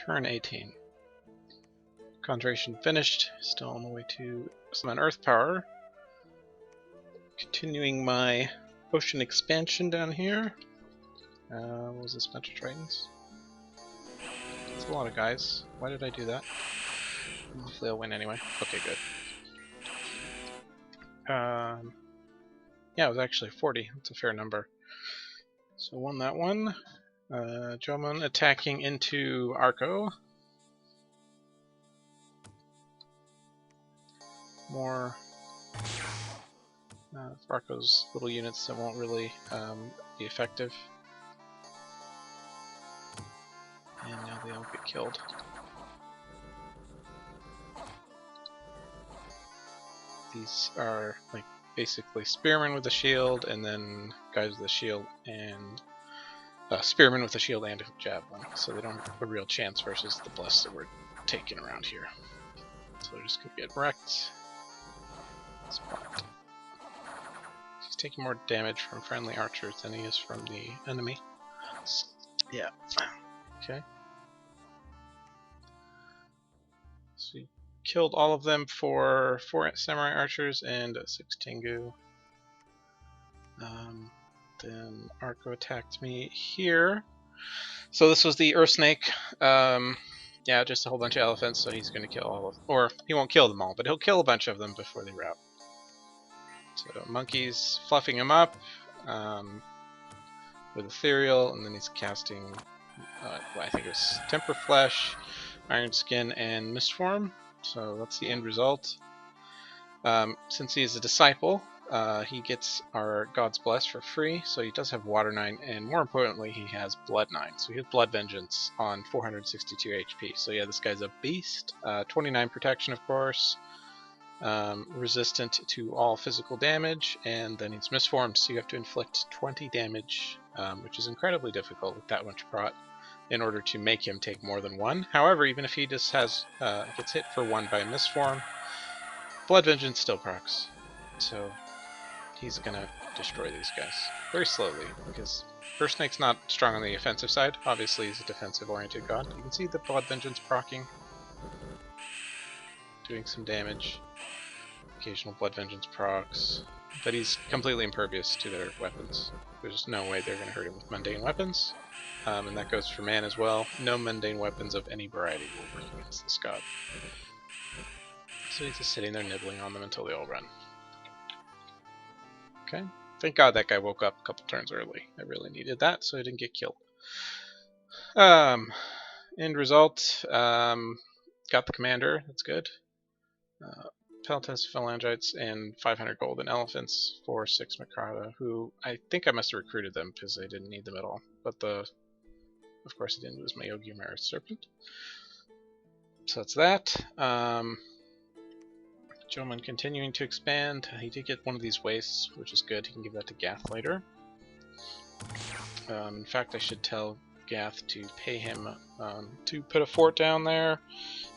Turn 18. Conjuration finished. Still on the way to summon Earth Power. Continuing my ocean expansion down here. What was this? Bunch of Tritons? It's a lot of guys. Why did I do that? Hopefully I'll win anyway. Okay, good. Yeah, it was actually 40. That's a fair number. So won that one. Jomon attacking into Arco. More Arco's little units that won't really be effective. And now they all get killed. These are like basically spearmen with a shield, and then guys with a shield, and spearmen with a shield and a javelin. So they don't have a real chance versus the bless that we're taking around here. So they're just gonna get wrecked. Spot. He's taking more damage from friendly archers than he is from the enemy. Yeah. Okay. So he killed all of them for 4 samurai archers and 6 Tengu. Then Arco attacked me here. So this was the Earth Snake. Yeah, just a whole bunch of elephants, so he's going to kill all of them. Or he won't kill them all, but he'll kill a bunch of them before they rout. So Monkey's fluffing him up with Ethereal, and then he's casting, I think it was Temper Flesh, Iron Skin, and Mistform. So that's the end result. Since he's a disciple, he gets our God's Bless for free, so he does have Water 9, and more importantly, he has Blood 9. So he has Blood Vengeance on 462 HP. So yeah, this guy's a beast. 29 protection, of course. Resistant to all physical damage, and then he's misformed, so you have to inflict 20 damage, which is incredibly difficult with that much prot, in order to make him take more than 1. However, even if he just has gets hit for 1 by misform, Blood Vengeance still procs. So he's gonna destroy these guys very slowly, because Earth Snake's not strong on the offensive side. Obviously, he's a defensive-oriented god. You can see the Blood Vengeance procking, doing some damage. Occasional Blood Vengeance procs, but he's completely impervious to their weapons. There's no way they're going to hurt him with mundane weapons, and that goes for man as well. No mundane weapons of any variety will work against this god. So he's just sitting there nibbling on them until they all run. Okay, thank God that guy woke up a couple turns early. I really needed that, so I didn't get killed. End result, got the commander, that's good. Peltas, Phalangites, and 500 golden elephants for 6 Makrata, who I think I must have recruited them because I didn't need them at all. But of course I didn't lose my Yogi Merit Serpent. So that's that. Jomon continuing to expand. He did get one of these wastes, which is good. He can give that to Gath later. In fact, I should tell Gath to pay him to put a fort down there,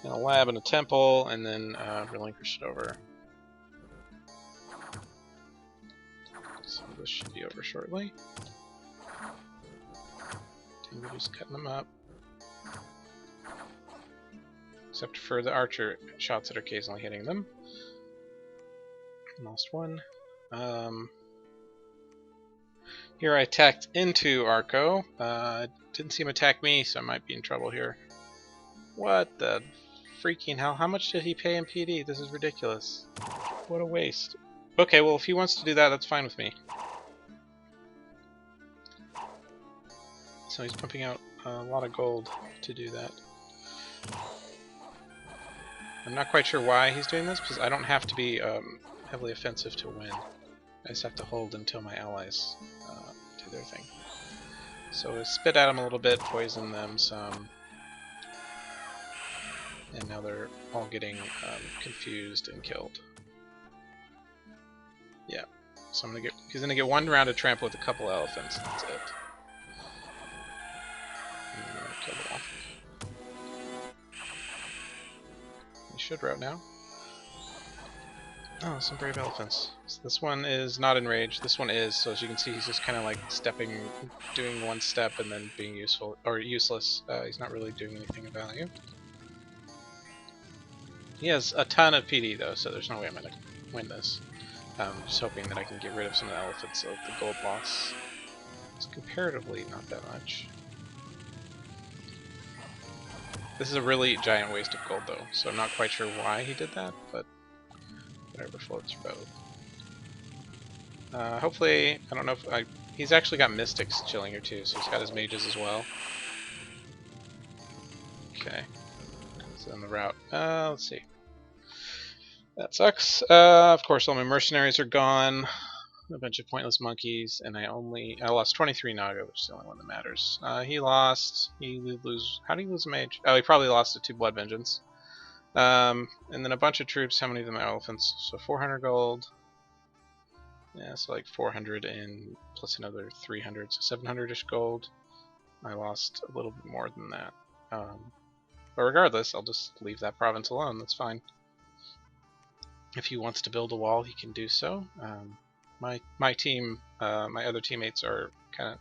and a lab and a temple, and then relinquish it over. So this should be over shortly. Tengu's cutting them up. Except for the archer shots that are occasionally hitting them. Lost one. Here I attacked into Arco. Didn't see him attack me, so I might be in trouble here. What the freaking hell? How much did he pay in PD? This is ridiculous. What a waste. Okay, well if he wants to do that, that's fine with me. So he's pumping out a lot of gold to do that. I'm not quite sure why he's doing this, because I don't have to be heavily offensive to win. I just have to hold until my allies do their thing. So I spit at them a little bit, poison them some, and now they're all getting confused and killed. Yeah, so he's gonna get 1 round of trample with a couple elephants, and that's it. And I'm gonna kill them all. He should rout now. Oh, some brave elephants. So this one is not enraged. This one is, so as you can see, he's just kind of like stepping, doing one step and then being useful or useless. He's not really doing anything of value. He has a ton of PD though, so there's no way I'm gonna win this. I'm just hoping that I can get rid of some of the elephants so the gold loss is comparatively not that much. This is a really giant waste of gold though, so I'm not quite sure why he did that, but whatever floats your boat. Hopefully, I don't know if he's actually got mystics chilling here too, so he's got his mages as well. Okay, so on the route, let's see. That sucks. Of course, all my mercenaries are gone. A bunch of pointless monkeys, and I lost 23 Naga, which is the only one that matters. He lost. How did he lose a mage? Oh, he probably lost to 2 Blood Vengeance. And then a bunch of troops. How many of them are elephants? So 400 gold. Yeah, so like 400 and plus another 300, so 700-ish gold. I lost a little bit more than that. But regardless, I'll just leave that province alone. That's fine. If he wants to build a wall, he can do so. My team, my other teammates are kind of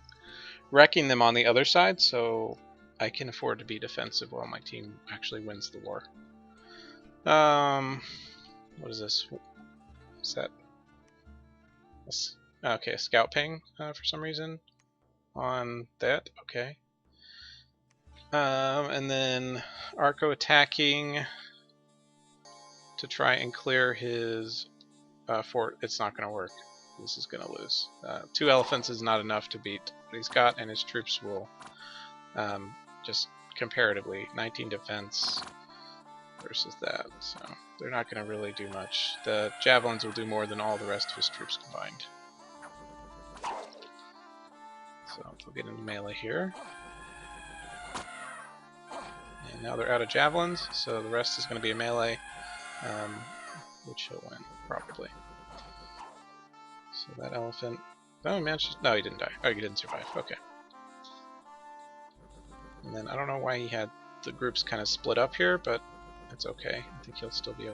wrecking them on the other side, so I can afford to be defensive while my team actually wins the war. What is this? Is that? Okay, a scout ping for some reason on that. Okay. And then Arco attacking to try and clear his fort. It's not going to work. This is going to lose. 2 elephants is not enough to beat what he's got, and his troops will just comparatively 19 defense versus that. So they're not going to really do much. The javelins will do more than all the rest of his troops combined. So we'll get into melee here. And now they're out of javelins, so the rest is going to be a melee, which he'll win, probably. So that elephant... Oh, he managed to... No, he didn't die. Oh, he didn't survive. Okay. And then I don't know why he had the groups kind of split up here, but it's okay. I think he'll still be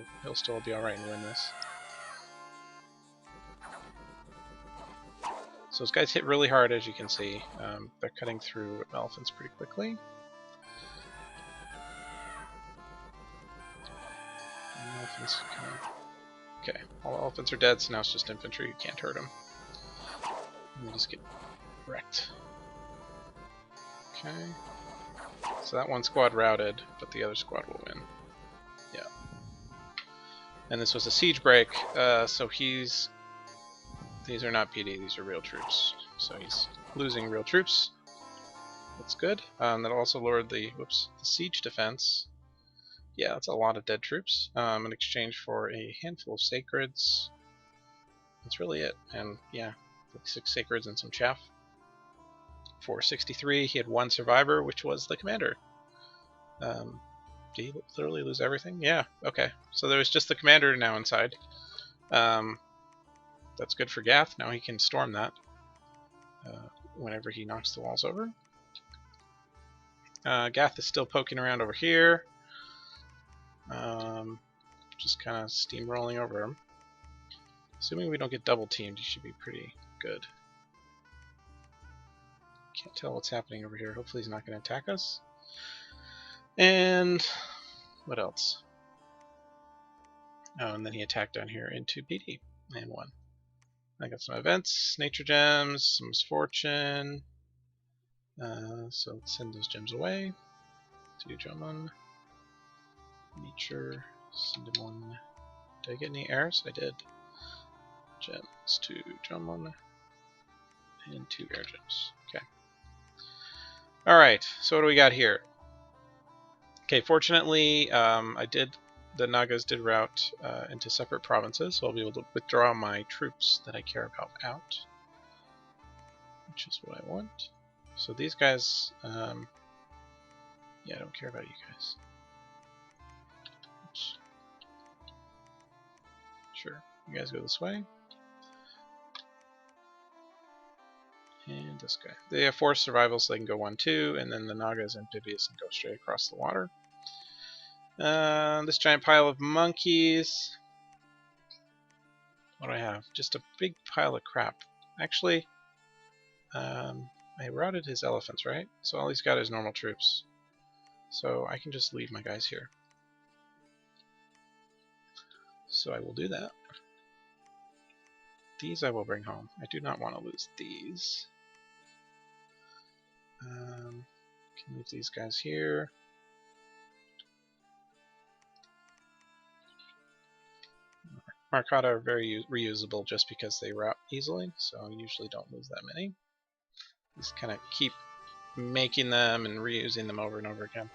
all right and win this. So those guys hit really hard, as you can see. They're cutting through elephants pretty quickly. Elephants kind of... Okay, all the elephants are dead, so now it's just infantry. You can't hurt them. And they just get wrecked. Okay. So that one squad routed, but the other squad will win. Yeah. And this was a siege break, so these are not PD, these are real troops. So he's losing real troops. That's good. That also lowered the siege defense. Yeah, that's a lot of dead troops. In exchange for a handful of sacreds. That's really it. And yeah, like 6 sacreds and some chaff. 463, he had 1 survivor, which was the commander. Did he literally lose everything? Yeah, okay. So there was just the commander now inside. That's good for Gath. Now he can storm that whenever he knocks the walls over. Gath is still poking around over here. Just kind of steamrolling over him. Assuming we don't get double teamed, he should be pretty good. Can't tell what's happening over here. Hopefully he's not going to attack us. And what else? Oh, and then he attacked down here into PD and won. I got some events, nature gems, some misfortune. So let's send those gems away to Drummond. Nature, send him one. Did I get any airs? I did. Gems to Drummond and 2 air gems. Okay. Alright, so what do we got here? Okay, fortunately, the Nagas did route into separate provinces, so I'll be able to withdraw my troops that I care about out, which is what I want. So these guys, yeah, I don't care about you guys. Oops. Sure, you guys go this way. And this guy. They have 4 survival, so they can go 1-2, and then the Naga is amphibious and go straight across the water. This giant pile of monkeys. What do I have? Just a big pile of crap. Actually, I routed his elephants, right? So all he's got is normal troops. So I can just leave my guys here. So I will do that. These I will bring home. I do not want to lose these. Can leave these guys here. Marcotta are very reusable just because they route easily, so I usually don't lose that many. Just kind of keep making them and reusing them over and over again.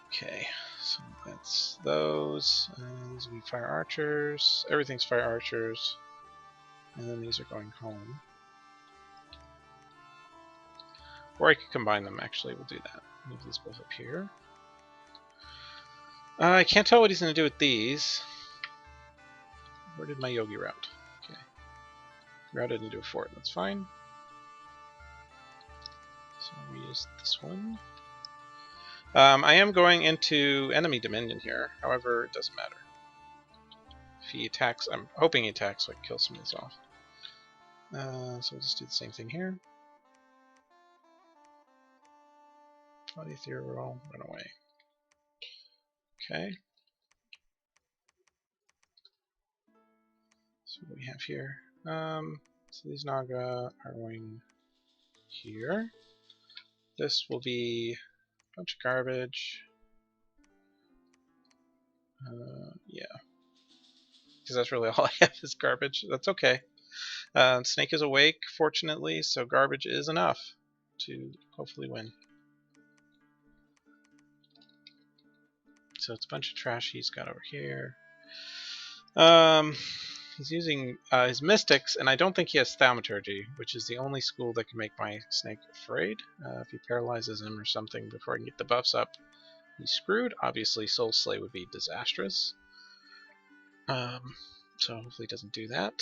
Okay, so that's those. These will be fire archers. Everything's fire archers. And then these are going home. Or I could combine them, actually. We'll do that. Move these both up here. I can't tell what he's going to do with these. Where did my Yogi route? Okay. Routed into a fort. That's fine. So we use this one. I am going into enemy dominion here. However, it doesn't matter. If he attacks, I'm hoping he attacks so I can kill some of these off. So we'll just do the same thing here. 20th year roll, run away. Okay. So what do we have here? So these Naga are going here. This will be a bunch of garbage. Yeah. Because that's really all I have is garbage. That's okay. Snake is awake, fortunately, so garbage is enough to hopefully win. So it's a bunch of trash he's got over here. He's using his mystics, and I don't think he has thaumaturgy, which is the only school that can make my snake afraid. If he paralyzes him or something before I can get the buffs up, he's screwed. Obviously, Soul Slay would be disastrous. So hopefully he doesn't do that.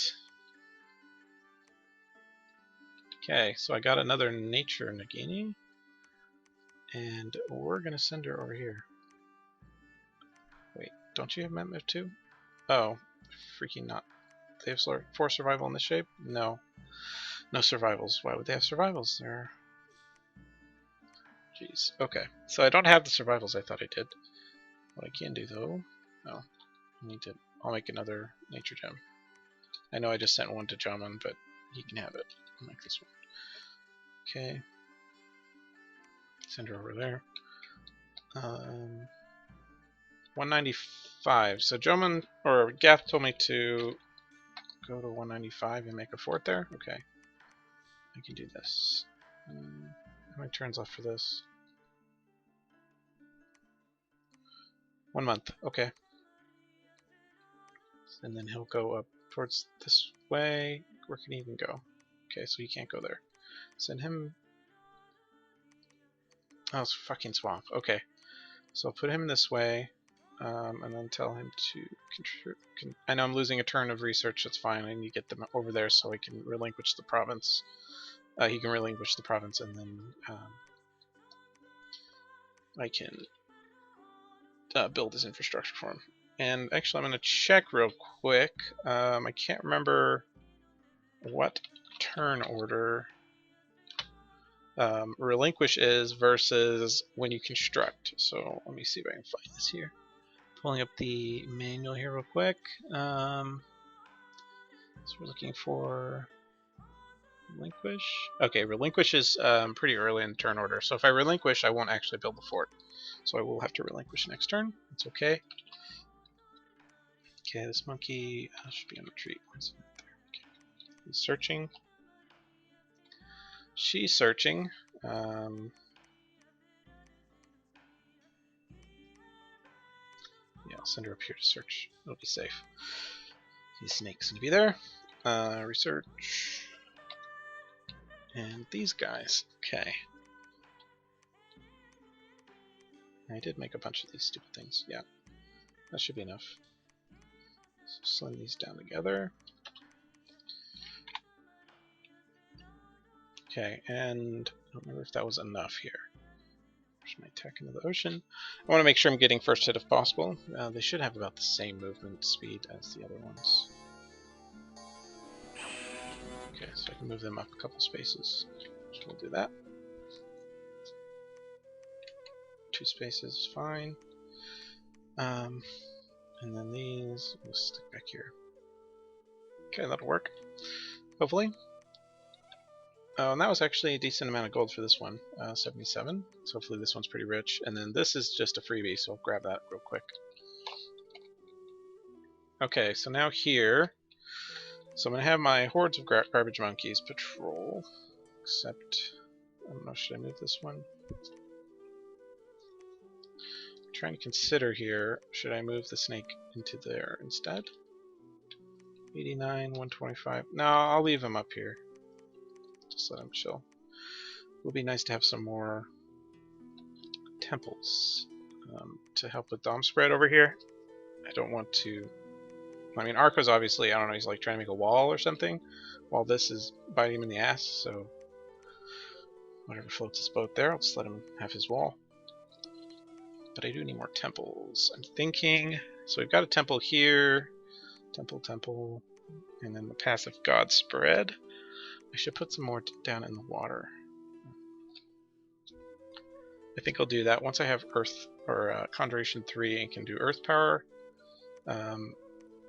Okay, so I got another Nature Nagini, and we're going to send her over here. Wait, don't you have Metmove too? Oh, freaking not. They have 4 survival in this shape? No. No survivals. Why would they have survivals? They're... Jeez. Okay. So I don't have the survivals I thought I did. What I can do, though... Oh. I need to... I'll make another nature gem. I know I just sent one to Jaman, but he can have it. I'll make this one. Okay. Send her over there. 195. So Jaman... Or Gath told me to... go to 195 and make a fort there? Okay. I can do this. How many turns left for this? 1 month. Okay. And then he'll go up towards this way. Where can he even go? Okay, so he can't go there. Send him... Oh, it's fucking swamp. Okay. So I'll put him this way. And then tell him to... I know I'm losing a turn of research, that's fine. I need to get them over there so I can relinquish the province. He can relinquish the province, and then I can build his infrastructure for him. And actually, I'm going to check real quick. I can't remember what turn order relinquish is versus when you construct. So let me see if I can find this here. Pulling up the manual here real quick. So we're looking for relinquish. Okay, relinquish is pretty early in the turn order. So if I relinquish, I won't actually build the fort. So I will have to relinquish next turn. It's okay. Okay, this monkey should be on retreat. Where's it? There. Okay. He's searching. She's searching. Yeah, I'll send her up here to search. It'll be safe. These snakes gonna be there. Research. And these guys. Okay. I did make a bunch of these stupid things. Yeah. That should be enough. So slim these down together. Okay, and I don't remember if that was enough here. Push my tech into the ocean. I want to make sure I'm getting first hit if possible. They should have about the same movement speed as the other ones. Okay, so I can move them up a couple spaces. So we'll do that. 2 spaces is fine. And then these we'll stick back here. Okay, that'll work. Hopefully. Oh, and that was actually a decent amount of gold for this one. 77. So hopefully this one's pretty rich. And then this is just a freebie, so I'll grab that real quick. Okay, so now here, so I'm going to have my hordes of garbage monkeys patrol, except, I don't know, should I move this one? I'm trying to consider here, should I move the snake into there instead? 89, 125, no, I'll leave him up here. Just let him chill. It would be nice to have some more temples to help with dom spread over here. I don't want to... I mean, Arco's obviously, I don't know, he's like trying to make a wall or something, while this is biting him in the ass, so whatever floats his boat there, I'll just let him have his wall. But I do need more temples. I'm thinking, so we've got a temple here, temple, and then the passive god spread. I should put some more down in the water. I think I'll do that once I have Earth, or Conjuration 3 and can do Earth Power.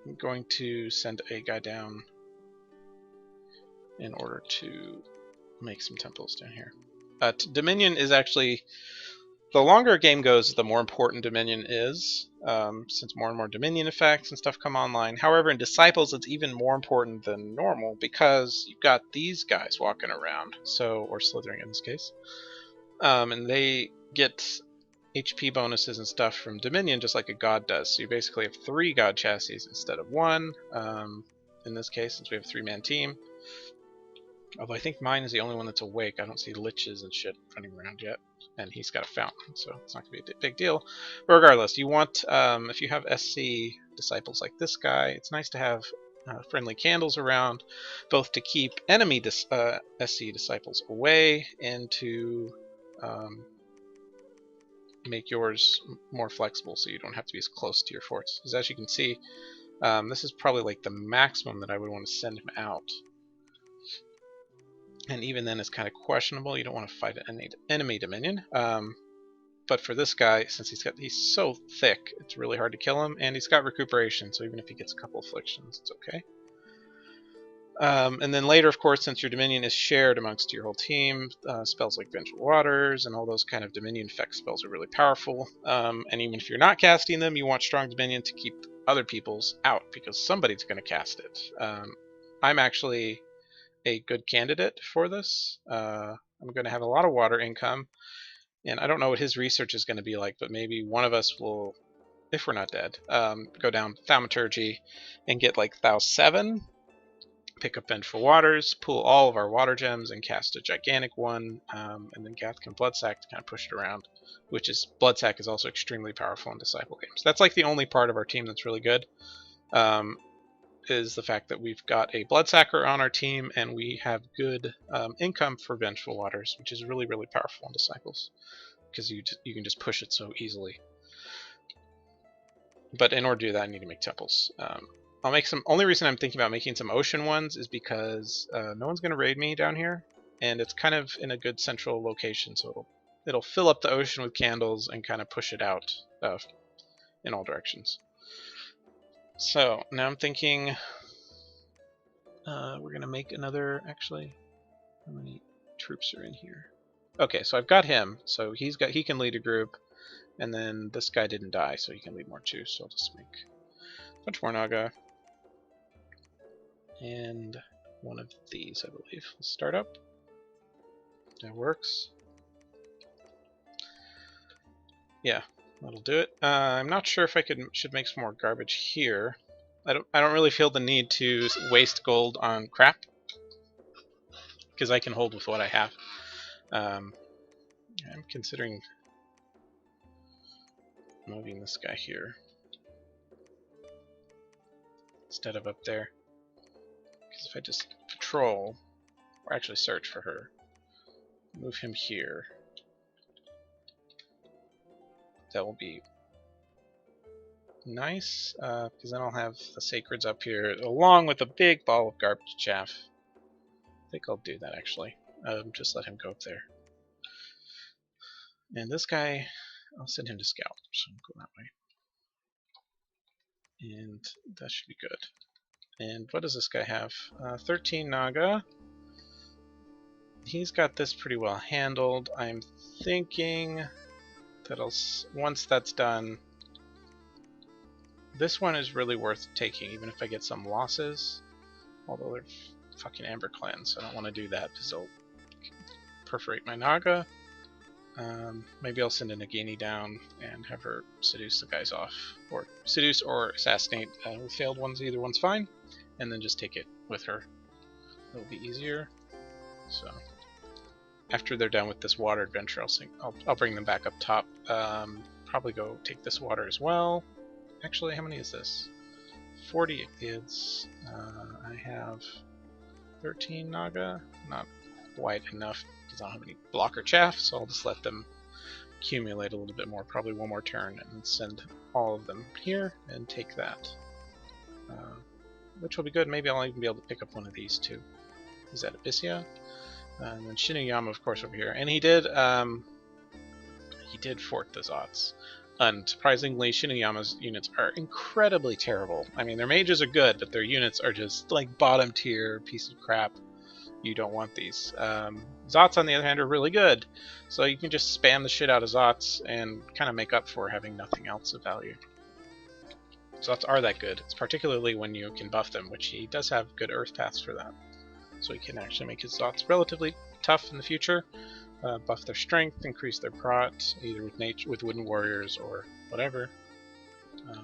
I'm going to send a guy down in order to make some temples down here. Dominion is actually, the longer a game goes, the more important Dominion is, since more and more Dominion effects and stuff come online. However, in Disciples, it's even more important than normal because you've got these guys walking around, or slithering in this case, and they get HP bonuses and stuff from Dominion just like a god does. So you basically have 3 god chassis instead of 1, in this case, since we have a 3-man team. Although I think mine is the only one that's awake. I don't see liches and shit running around yet. And he's got a fountain, so it's not going to be a big deal. But regardless, you want, if you have SC disciples like this guy, it's nice to have friendly candles around, both to keep enemy SC disciples away and to make yours more flexible so you don't have to be as close to your forts. Because as you can see, this is probably like the maximum that I would want to send him out. And even then it's kind of questionable. You don't want to fight an enemy Dominion. But for this guy, since he's so thick, it's really hard to kill him, and he's got recuperation, so even if he gets a couple afflictions, it's okay. And then later, of course, since your Dominion is shared amongst your whole team, spells like Vengeful Waters and all those kind of Dominion effect spells are really powerful. And even if you're not casting them, you want Strong Dominion to keep other people's out, because somebody's going to cast it. I'm actually a good candidate for this. I'm going to have a lot of water income, and I don't know what his research is going to be like, but maybe one of us will, if we're not dead, go down Thaumaturgy and get like Thou 7, pick up Vengeful Waters, pull all of our water gems, and cast a gigantic one, and then Gath can Bloodsack to kind of push it around, which is, Bloodsack is also extremely powerful in Disciple games. That's like the only part of our team that's really good, is the fact that we've got a Bloodsacker on our team, and we have good income for Vengeful Waters, which is really, really powerful in Disciples, because you can just push it so easily. But in order to do that, I need to make temples. I'll make some. Only reason I'm thinking about making some ocean ones is because no one's going to raid me down here, and it's kind of in a good central location, so it'll fill up the ocean with candles and kind of push it out in all directions. So now I'm thinking we're going to make another. Actually, how many troops are in here? Okay, so I've got him. So he can lead a group, and then this guy didn't die, so he can lead more too. So I'll just make a bunch more Naga. And one of these, I believe. Let's start up. That works. Yeah, that'll do it. I'm not sure if I should make some more garbage here. I don't really feel the need to waste gold on crap, because I can hold with what I have. I'm considering moving this guy here instead of up there. Because if I just patrol, or actually search for her, move him here, that will be nice, because then I'll have the Sacreds up here, along with a big ball of garbage chaff. think I'll do that actually. Just let him go up there. And this guy, I'll send him to scout, so I'll go that way. And that should be good. And what does this guy have? 13 Naga. He's got this pretty well handled. I'm thinking that once that's done, this one is really worth taking, even if I get some losses. Although they're fucking Amber clans, so I don't want to do that because they'll perforate my Naga. Maybe I'll send a Nagini down and have her seduce the guys off. Or seduce or assassinate with failed ones, either one's fine. And then just take it with her. It'll be easier. So after they're done with this water adventure, I'll bring them back up top. Probably go take this water as well. Actually, how many is this? 40 kids. I have 13 Naga. Not quite enough because I don't have any blocker chaff, so I'll just let them accumulate a little bit more, probably one more turn, and send all of them here and take that. Which will be good. Maybe I'll even be able to pick up one of these too. Is that Abyssia? And then Shinuyama, of course, over here. And he did fort the Zots. Unsurprisingly, Shinuyama's units are incredibly terrible. I mean, their mages are good, but their units are just like bottom tier piece of crap. You don't want these. Zots, on the other hand, are really good. So you can just spam the shit out of Zots and kind of make up for having nothing else of value. Zots are that good. It's particularly when you can buff them, which he does have good earth paths for that. So he can actually make his Zots relatively tough in the future. Buff their strength, increase their prot, either with wooden warriors or whatever.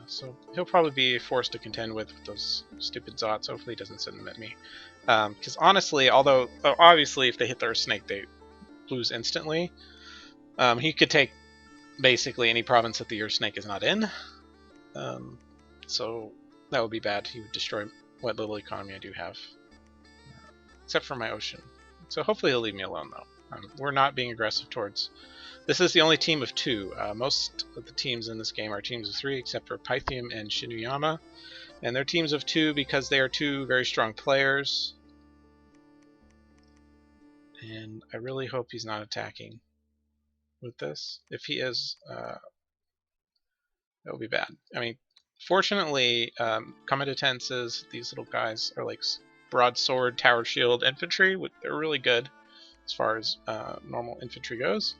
So he'll probably be forced to contend with those stupid Zots. Hopefully he doesn't send them at me. Because honestly, although obviously if they hit their snake they lose instantly, he could take basically any province that the Earth Snake is not in. So that would be bad. He would destroy what little economy I do have. Except for my ocean. So hopefully he'll leave me alone though. We're not being aggressive towards... This is the only team of 2. Most of the teams in this game are teams of 3, except for Pythium and Shinuyama. And they're teams of 2 because they are 2 very strong players. And I really hope he's not attacking with this. If he is, that would be bad. I mean, fortunately, Comitatenses, these little guys, are like broadsword, tower shield infantry. They're really good as far as normal infantry goes.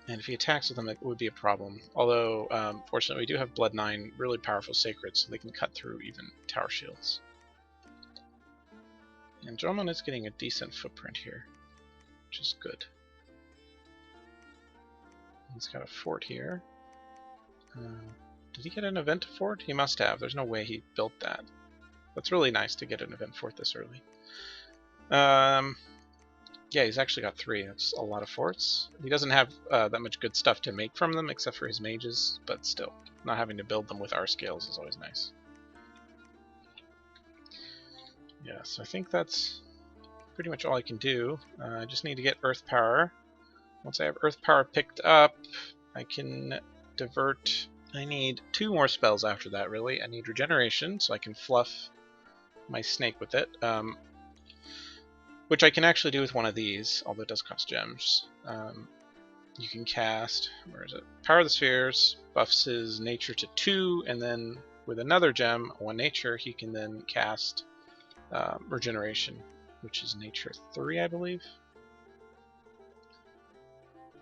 And if he attacks with them, it would be a problem. Although, fortunately, we do have Blood 9 really powerful sacreds, so they can cut through even tower shields. And Jomon is getting a decent footprint here, which is good. He's got a fort here. Did he get an event fort? He must have. There's no way he built that. That's really nice to get an event fort this early. Yeah, he's actually got 3. That's a lot of forts. He doesn't have that much good stuff to make from them, except for his mages, but still, not having to build them with our scales is always nice. Yeah, so I think that's pretty much all I can do. I just need to get Earth Power. Once I have Earth Power picked up, I can divert... I need 2 more spells after that, really. I need Regeneration, so I can fluff my snake with it. Which I can actually do with one of these, although it does cost gems. You can cast, where is it? Power of the Spheres, buffs his nature to 2, and then with another gem, 1 nature, he can then cast Regeneration, which is nature 3, I believe.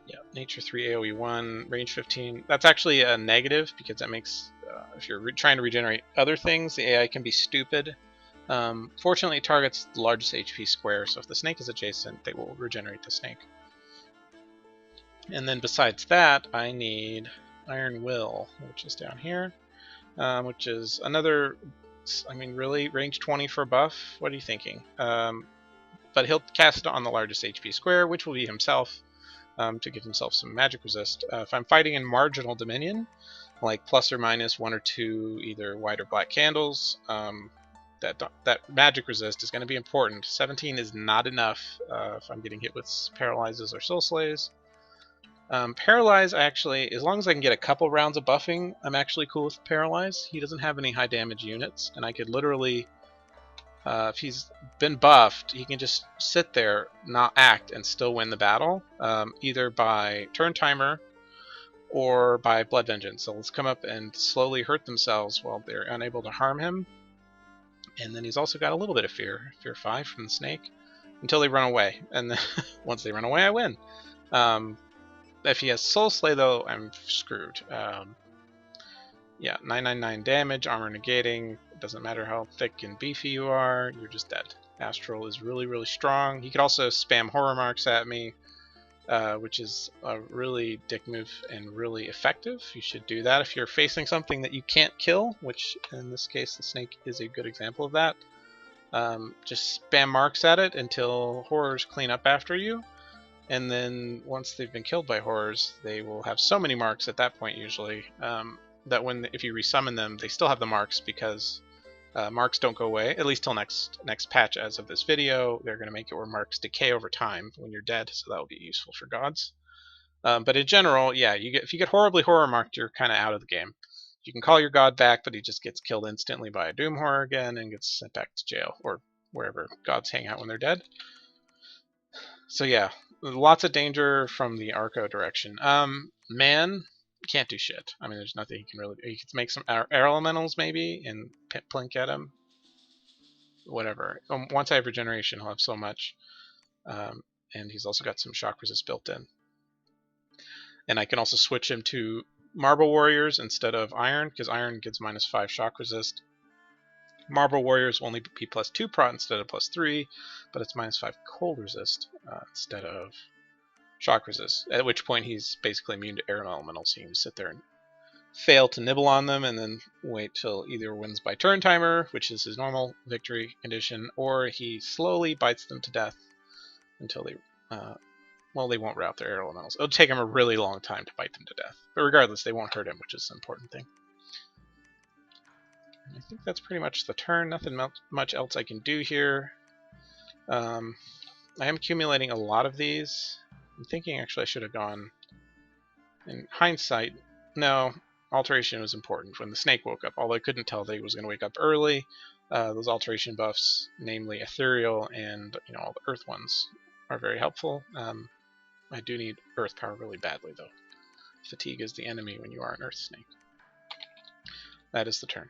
Yeah, nature 3, AoE 1, range 15. That's actually a negative, because that makes, if you're trying to regenerate other things, the AI can be stupid. Fortunately, it targets the largest HP square, so if the snake is adjacent, they will regenerate the snake. And then besides that, I need Iron Will, which is down here, which is another, I mean, really, range 20 for a buff? What are you thinking? But he'll cast it on the largest HP square, which will be himself, to give himself some magic resist. If I'm fighting in marginal dominion, like plus or minus 1 or 2 either white or black candles, that magic resist is going to be important. 17 is not enough if I'm getting hit with paralyzes or soul slays. Paralyze, actually, as long as I can get a couple rounds of buffing, I'm actually cool with paralyze. He doesn't have any high damage units, and I could literally If he's been buffed, he can just sit there, not act, and still win the battle, either by turn timer or by blood vengeance. So let's come up and slowly hurt themselves while they're unable to harm him. And then he's also got a little bit of fear 5 from the snake, until they run away. And then once they run away, I win. If he has Soul Slay, though, I'm screwed. Yeah, 999 damage, armor negating. It doesn't matter how thick and beefy you are, you're just dead. Astral is really, really strong. He could also spam horror marks at me, which is a really dick move and really effective. You should do that if you're facing something that you can't kill, which in this case the snake is a good example of that. Just spam marks at it until horrors clean up after you, and then once they've been killed by horrors, they will have so many marks at that point usually, that if you resummon them, they still have the marks, because marks don't go away, at least till next patch. As of this video, they're going to make it where marks decay over time when you're dead, so that will be useful for gods. But in general, yeah, if you get horribly horror marked, you're kind of out of the game. You can call your god back, but he just gets killed instantly by a doom horror again and gets sent back to jail or wherever gods hang out when they're dead. So yeah, lots of danger from the Arco direction. Man can't do shit. I mean, there's nothing he can really do. He can make some air elementals maybe and plink at him. Whatever. Once I have regeneration, he'll have so much. And he's also got some shock resist built in. And I can also switch him to Marble Warriors instead of Iron, because Iron gives -5 shock resist. Marble Warriors will only be +2 prot instead of +3, but it's -5 cold resist instead of shock resist, at which point he's basically immune to air elementals, so you can just sit there and fail to nibble on them and then wait till either wins by turn timer, which is his normal victory condition, or he slowly bites them to death until they, well, they won't rout their air elementals. It'll take him a really long time to bite them to death, but regardless, they won't hurt him, which is the important thing. I think that's pretty much the turn. Nothing much else I can do here. I am accumulating a lot of these. I'm thinking actually I should have gone, in hindsight, no, alteration was important when the snake woke up, although I couldn't tell that he was going to wake up early. Those alteration buffs, namely ethereal and all the earth ones, are very helpful. I do need earth power really badly, though. Fatigue is the enemy when you are an earth snake. That is the turn.